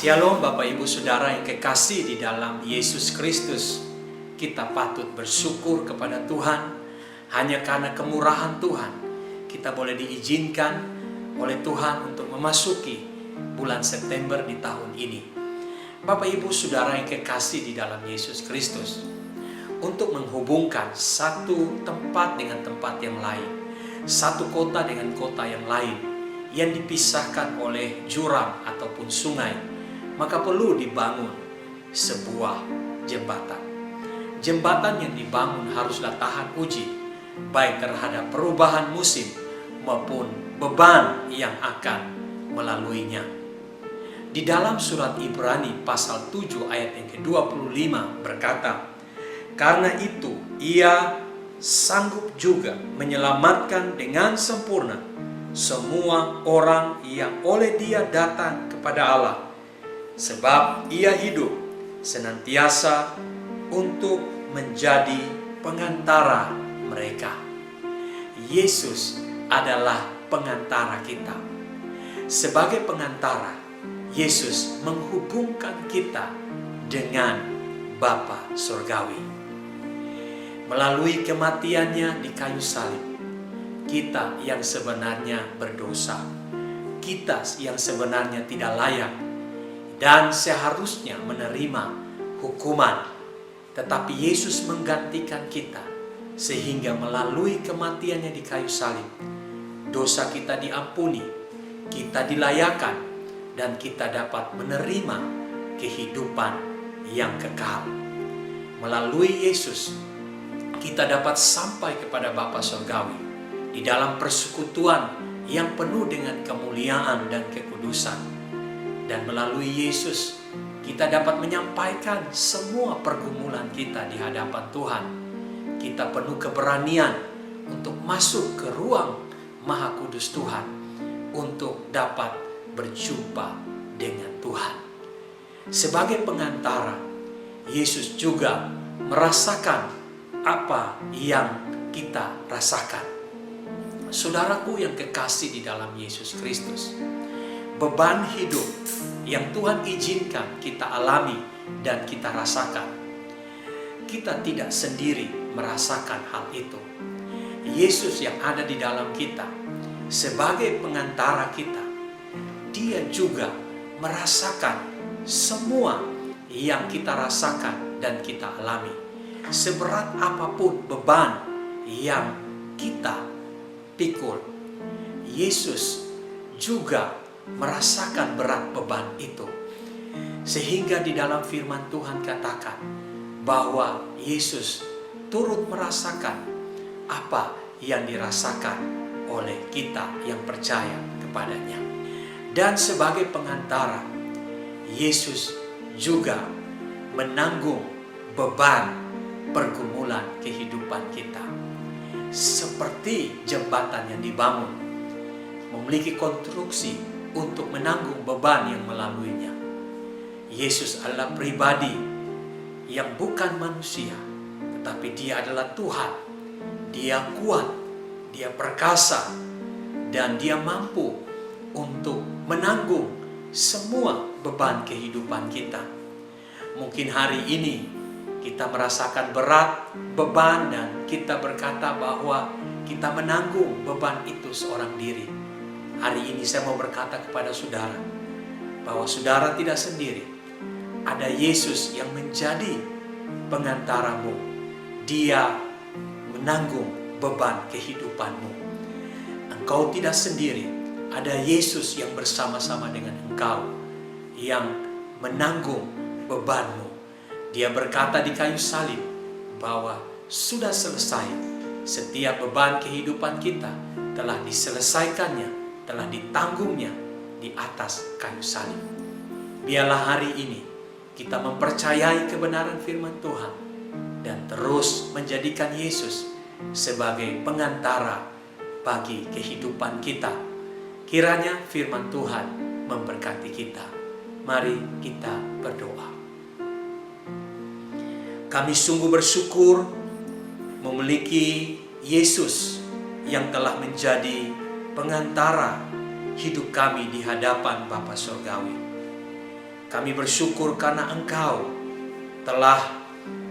Shalom Bapak Ibu Saudara yang kekasih di dalam Yesus Kristus. Kita patut bersyukur kepada Tuhan. Hanya karena kemurahan Tuhan kita boleh diizinkan oleh Tuhan untuk memasuki bulan September di tahun ini. Bapak Ibu Saudara yang kekasih di dalam Yesus Kristus, untuk menghubungkan satu tempat dengan tempat yang lain, satu kota dengan kota yang lain yang dipisahkan oleh jurang ataupun sungai, maka perlu dibangun sebuah jembatan. Jembatan yang dibangun haruslah tahan uji, baik terhadap perubahan musim maupun beban yang akan melaluinya. Di dalam surat Ibrani pasal 7 ayat yang ke-25 berkata, "Karena itu ia sanggup juga menyelamatkan dengan sempurna semua orang yang oleh Dia datang kepada Allah, sebab Ia hidup senantiasa untuk menjadi pengantara mereka." Yesus adalah pengantara kita. Sebagai pengantara, Yesus menghubungkan kita dengan Bapa Surgawi. Melalui kematiannya di kayu salib, kita yang sebenarnya berdosa, kita yang sebenarnya tidak layak dan seharusnya menerima hukuman, tetapi Yesus menggantikan kita, sehingga melalui kematiannya di kayu salib, dosa kita diampuni, kita dilayakan, dan kita dapat menerima kehidupan yang kekal. Melalui Yesus, kita dapat sampai kepada Bapa Surgawi di dalam persekutuan yang penuh dengan kemuliaan dan kekudusan. Dan melalui Yesus, kita dapat menyampaikan semua pergumulan kita di hadapan Tuhan. Kita penuh keberanian untuk masuk ke ruang Maha Kudus Tuhan, untuk dapat berjumpa dengan Tuhan. Sebagai pengantara, Yesus juga merasakan apa yang kita rasakan. Saudaraku yang kekasih di dalam Yesus Kristus, beban hidup yang Tuhan izinkan kita alami dan kita rasakan, kita tidak sendiri merasakan hal itu. Yesus yang ada di dalam kita sebagai pengantara kita, Dia juga merasakan semua yang kita rasakan dan kita alami. Seberat apapun beban yang kita pikul, Yesus juga merasakan berat beban itu. Sehingga di dalam firman Tuhan katakan bahwa Yesus turut merasakan apa yang dirasakan oleh kita yang percaya kepadanya. Dan sebagai pengantara, Yesus juga menanggung beban pergumulan kehidupan kita. Seperti jembatan yang dibangun, memiliki konstruksi untuk menanggung beban yang melaluinya. Yesus adalah pribadi yang bukan manusia, tetapi Dia adalah Tuhan. Dia kuat, Dia perkasa, dan Dia mampu untuk menanggung semua beban kehidupan kita. Mungkin hari ini kita merasakan berat beban dan kita berkata bahwa kita menanggung beban itu seorang diri. Hari ini saya mau berkata kepada saudara bahwa saudara tidak sendiri. Ada Yesus yang menjadi pengantaramu. Dia menanggung beban kehidupanmu. Engkau tidak sendiri. Ada Yesus yang bersama-sama dengan engkau, yang menanggung bebanmu. Dia berkata di kayu salib bahwa sudah selesai. Setiap beban kehidupan kita telah diselesaikannya, telah ditanggungnya di atas kayu salib. Biarlah hari ini kita mempercayai kebenaran firman Tuhan dan terus menjadikan Yesus sebagai pengantara bagi kehidupan kita. Kiranya firman Tuhan memberkati kita. Mari kita berdoa. Kami sungguh bersyukur memiliki Yesus yang telah menjadi pengantara hidup kami di hadapan Bapa Surgawi. Kami bersyukur karena Engkau telah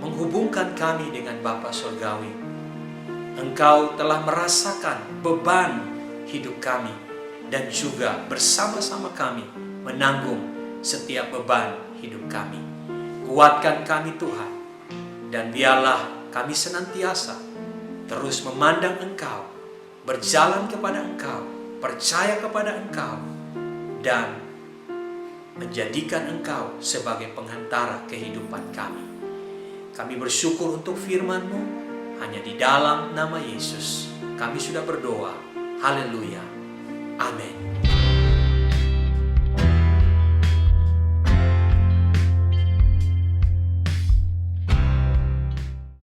menghubungkan kami dengan Bapa Surgawi. Engkau telah merasakan beban hidup kami dan juga bersama-sama kami menanggung setiap beban hidup kami. Kuatkan kami Tuhan, dan biarlah kami senantiasa terus memandang Engkau, berjalan kepada Engkau, percaya kepada Engkau, dan menjadikan Engkau sebagai penghantara kehidupan kami. Kami bersyukur untuk firman-Mu, hanya di dalam nama Yesus kami sudah berdoa. Haleluya. Amin.